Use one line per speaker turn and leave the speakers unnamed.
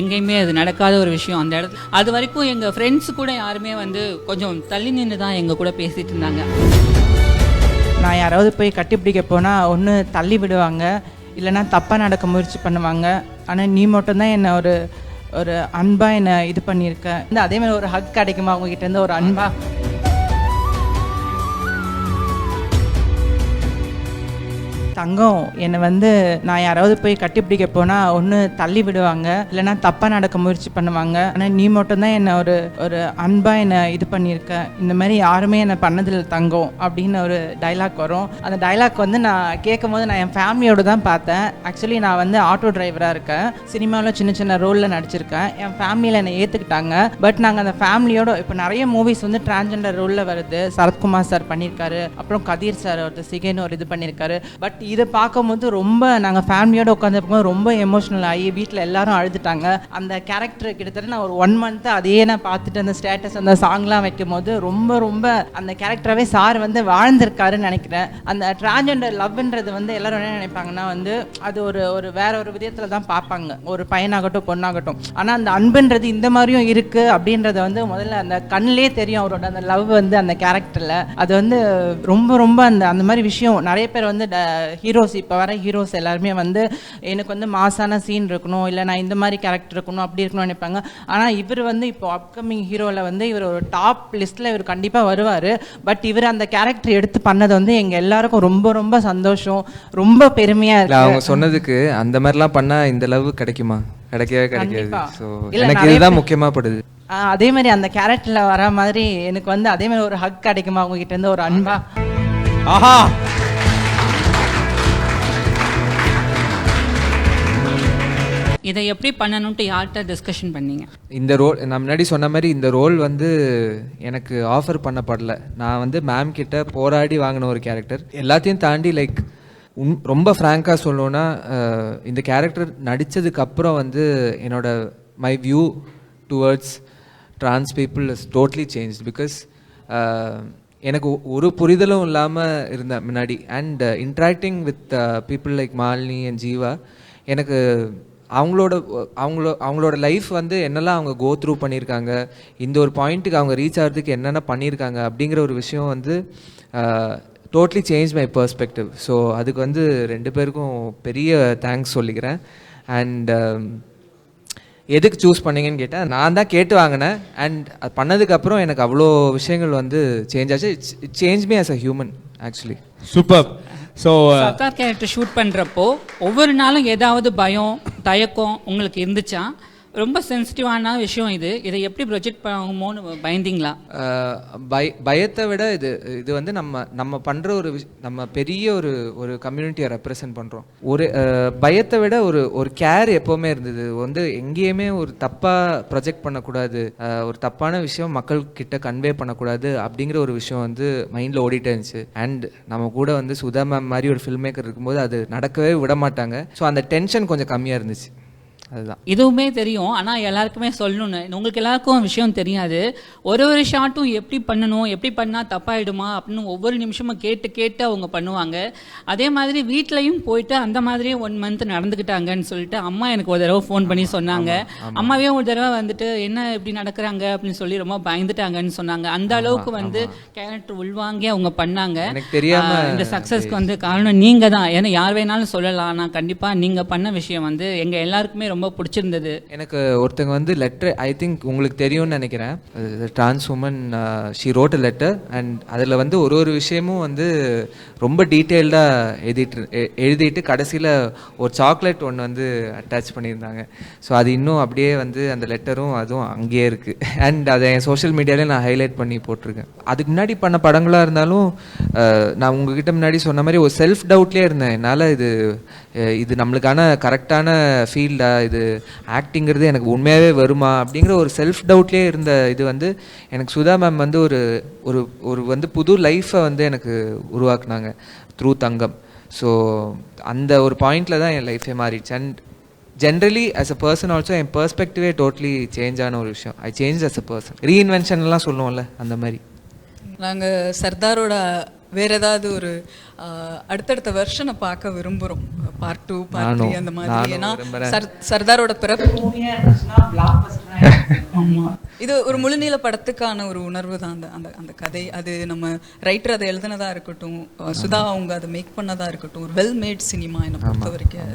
எங்கேயுமே அது நடக்காத ஒரு விஷயம். அந்த இடத்துல அது வரைக்கும் எங்கள் ஃப்ரெண்ட்ஸ் கூட யாருமே வந்து கொஞ்சம் தள்ளி நின்று தான் எங்கள் கூட பேசிகிட்டு இருந்தாங்க.
நான் யாராவது போய் கட்டிப்பிடிக்க போனால் ஒன்று தள்ளி விடுவாங்க, இல்லைனா தப்பாக நடக்க முயற்சி பண்ணுவாங்க. ஆனால் நீ மட்டும்தான் என்னை ஒரு அன்பாக என்னை இது பண்ணியிருக்க. அதே மாதிரி ஒரு ஹக் கிடைக்குமா அவங்ககிட்ட இருந்து ஒரு அன்பா? தங்கம் என்னை வந்து நான் யாராவது போய் கட்டிப்பிடிக்க போனால் ஒன்று தள்ளி விடுவாங்க, இல்லைனா தப்பாக நடக்க முயற்சி பண்ணுவாங்க. ஆனால் நீ மட்டும்தான் என்னை ஒரு அன்பாக என்னை இது பண்ணியிருக்க. இந்த மாதிரி யாருமே என்னை பண்ணதில்லை தங்கம் அப்படின்னு ஒரு டைலாக் வரும். அந்த டைலாக் வந்து நான் கேட்கும் போது நான் என் ஃபேமிலியோடு தான் பார்த்தேன். ஆக்சுவலி நான் வந்து ஆட்டோ டிரைவராக இருக்கேன். சினிமாவில் சின்ன சின்ன ரோலில் நடிச்சிருக்கேன். என் ஃபேமிலியில் என்னை ஏற்றுக்கிட்டாங்க. பட் நாங்கள் அந்த ஃபேமிலியோட இப்போ நிறைய மூவிஸ் வந்து டிரான்ஜெண்டர் ரோலில் வருது. சரத்குமார் சார் பண்ணியிருக்காரு, அப்புறம் கதீர் சார் ஒருத்தர் சிகேன்னு ஒரு இது பண்ணியிருக்காரு. பட் இதை பார்க்கும்போது ரொம்ப நாங்கள் ஃபேமிலியோடு உட்காந்துருப்போம், ரொம்ப எமோஷ்னல் ஆகி வீட்டில் எல்லாரும் அழுதுட்டாங்க. அந்த கேரக்டர் கிட்டத்தட்ட நான் ஒரு 1 month அதையே நான் பார்த்துட்டு அந்த ஸ்டேட்டஸ் அந்த சாங்லாம் வைக்கும் போது ரொம்ப அந்த கேரக்டராகவே சார் வந்து வாழ்ந்திருக்காருன்னு நினைக்கிறேன். அந்த டிரான்ஜெண்டர் லவ்ன்றது வந்து எல்லாரும் என்ன நினைப்பாங்கன்னா வந்து அது ஒரு வேற ஒரு விதத்தில் தான் பார்ப்பாங்க, ஒரு பையனாகட்டும் பொண்ணாகட்டும். ஆனால் அந்த அன்புன்றது இந்த மாதிரியும் இருக்குது அப்படின்றத வந்து முதல்ல அந்த கண்ணிலே தெரியும் அவரோட அந்த லவ் வந்து அந்த கேரக்டரில். அது வந்து ரொம்ப அந்த மாதிரி விஷயம் நிறைய பேர் வந்து ஹீரோஸ் இப்போ வர ஹீரோஸ் எல்லாருமே வந்து எனக்கு வந்து மாசான சீன் இருக்கணும், இல்லை நான் இந்த மாதிரி கேரக்டர் இருக்கணும் அப்படி இருக்கணும்னு நினைப்பாங்க. ஆனால் இவர் வந்து இப்போ அப்கமிங் ஹீரோவில் வந்து இவர் ஒரு டாப் லிஸ்ட்டில் இவர் கண்டிப்பாக வருவார். பட் இவர் அந்த கேரக்டர் எடுத்து பண்ணது வந்து எங்கள் எல்லாருக்கும் ரொம்ப சந்தோஷம், ரொம்ப பெருமையாக இருக்குது.
அவங்க சொன்னதுக்கு அந்த மாதிரிலாம் பண்ணால் இந்த லவ் கிடைக்குமா? கிடைக்காது. ஸோ எனக்கு இதுதான் முக்கியமாக படுது.
அதே மாதிரி அந்த கேரக்டரில் வர மாதிரி எனக்கு வந்து அதே மாதிரி ஒரு ஹக் கிடைக்குமா அவங்ககிட்ட இருந்து ஒரு அன்பா?
ஆஹா,
இதை எப்படி பண்ணணும்ட்டு யார்கிட்ட டிஸ்கஷன் பண்ணீங்க?
இந்த ரோல் நான் முன்னாடி சொன்ன மாதிரி இந்த ரோல் வந்து எனக்கு ஆஃபர் பண்ணப்படல. நான் வந்து மேம் கிட்ட போராடி வாங்கின ஒரு கேரக்டர். எல்லாத்தையும் தாண்டி லைக் ரொம்ப ஃப்ராங்காக சொல்லணுன்னா இந்த கேரக்டர் நடித்ததுக்கப்புறம் வந்து என்னோட my view towards trans people is totally change. Because எனக்கு ஒரு புரிதலும் இல்லாமல் இருந்தேன் முன்னாடி. And interacting with people like Malini and Jeeva, எனக்கு அவங்களோட லைஃப் வந்து என்னெல்லாம் அவங்க கோ த்ரூ பண்ணியிருக்காங்க, இந்த ஒரு பாயிண்ட்டுக்கு அவங்க ரீச் ஆகிறதுக்கு என்னென்ன பண்ணியிருக்காங்க அப்படிங்கிற ஒரு விஷயம் வந்து totally change my perspective. So அதுக்கு வந்து 2 பேருக்கும் பெரிய தேங்க்ஸ் சொல்லிக்கிறேன். அண்ட் எதுக்கு சூஸ் பண்ணீங்கன்னு கேட்டேன். நான் தான் கேட்டு வாங்கினேன். அண்ட் அது பண்ணதுக்கப்புறம் எனக்கு அவ்வளோ விஷயங்கள் வந்து சேஞ்ச் ஆச்சு. It change me as a human actually.
Super. So
Sardar character shoot பண்ணுறப்போ ஒவ்வொரு நாளும் ஏதாவது பயம் தயக்கம் உங்களுக்கு இருந்துச்சா? ரொம்ப சென்சிட்டிவான விஷயம் இதை எப்படி ப்ரொஜெக்ட் பண்ணுமோன்னு பயந்தீங்களா?
பயத்தை விட இது வந்து நம்ம பண்ணுற நம்ம பெரிய ஒரு கம்யூனிட்டியை ரெப்ரசன்ட் பண்ணுறோம். ஒரு பயத்தை விட ஒரு கேர் எப்போவுமே இருந்தது. வந்து எங்கேயுமே ஒரு தப்பாக ப்ரொஜெக்ட் பண்ணக்கூடாது, ஒரு தப்பான விஷயம் மக்கள் கிட்ட கன்வே பண்ணக்கூடாது அப்படிங்கிற ஒரு விஷயம் வந்து மைண்டில் ஓடிட்டே இருந்துச்சு. அண்ட் நம்ம கூட வந்து சுதா மேம் மாதிரி ஒரு ஃபில்ம் மேக்கர் இருக்கும்போது அது நடக்கவே விட மாட்டாங்க. ஸோ அந்த டென்ஷன் கொஞ்சம் கம்மியாக இருந்துச்சு. அதுதான்.
இதுவுமே தெரியும், ஆனால் எல்லாருக்குமே சொல்லணும்னு உங்களுக்கு எல்லாருக்கும் விஷயம் தெரியாது. ஒரு ஷாட்டும் எப்படி பண்ணணும், எப்படி பண்ணால் தப்பாயிடுமா அப்படின்னு ஒவ்வொரு நிமிஷமும் கேட்டு அவங்க பண்ணுவாங்க. அதே மாதிரி வீட்லையும் போயிட்டு அந்த மாதிரியே 1 month நடந்துக்கிட்டாங்கன்னு சொல்லிட்டு அம்மா எனக்கு ஒரு தடவை ஃபோன் பண்ணி சொன்னாங்க. அம்மாவே ஒரு தடவை வந்துட்டு என்ன இப்படி நடக்கிறாங்க அப்படின்னு சொல்லி ரொம்ப பயந்துட்டாங்கன்னு சொன்னாங்க. அந்த அளவுக்கு வந்து கேரக்டர் உள்வாங்கி அவங்க பண்ணாங்க.
எனக்கு தெரியாம
இந்த சக்ஸஸ்க்கு வந்து காரணம் நீங்கள் தான். ஏன்னா யார் வேணாலும் சொல்லலாம், ஆனால் கண்டிப்பாக நீங்கள் பண்ண விஷயம் வந்து எங்கள் எல்லாருக்குமே ரொம்ப பிடிச்சிருந்தது.
எனக்கு ஒருத்தங்க வந்து லெட்டர், ஐ திங்க் உங்களுக்கு தெரியும்னு நினைக்கிறேன், trans woman, she wrote a letter. And அதில் வந்து ஒரு விஷயமும் வந்து ரொம்ப டீட்டெயில்டாக எழுதிட்டு கடைசியில் ஒரு சாக்லேட் ஒன்று வந்து அட்டாச் பண்ணியிருந்தாங்க. ஸோ அது இன்னும் அப்படியே வந்து அந்த லெட்டரும் அதுவும் அங்கேயே இருக்குது. அண்ட் அதை என் சோஷியல் மீடியாவிலே நான் ஹைலைட் பண்ணி போட்டிருக்கேன். அதுக்கு முன்னாடி பண்ண படங்களாக இருந்தாலும் நான் உங்ககிட்ட முன்னாடி சொன்ன மாதிரி ஒரு செல்ஃப் டவுட்லேயே இருந்தேன். என்னால் இது நம்மளுக்கான கரெக்டான ஃபீல்டா, இது ஆக்டிங்கிறது எனக்கு உண்மையாகவே வருமா அப்படிங்கிற ஒரு செல்ஃப் டவுட்லேயே இருந்த இது வந்து எனக்கு சுதா மேம் வந்து ஒரு வந்து புது லைஃப்பை வந்து எனக்கு உருவாக்குனாங்க த்ரூ தங்கம். ஸோ அந்த ஒரு பாயிண்டில் தான் என் லைஃபே மாறிடுச்சு. And generally as a person also என் பெர்ஸ்பெக்டிவே டோட்டலி சேஞ்ச் ஆன ஒரு விஷயம். I change as a person. ரீஇன்வென்ஷன்லாம் சொல்லுவோம்ல அந்த மாதிரி.
நாங்கள் சர்தாரோட வேற ஏதாவது ஒரு அடுத்தடுத்த வெர்ஷனை பார்க்க விரும்புகிறோம். பார்ட் 2 பார்ட் 3 அந்த மாதிரி. ஏன்னா சர்தாரோட பிறப்பு இது ஒரு முழுநீள படத்துக்கான ஒரு உணர்வு தான். அந்த அந்த அந்த கதை அது நம்ம ரைட்டர் அதை எழுதுனதா இருக்கட்டும், சுதா அவங்க அதை மேக் பண்ணதா இருக்கட்டும், ஒரு வெல் மேட் சினிமா என்னை பொறுத்த வரைக்கும்.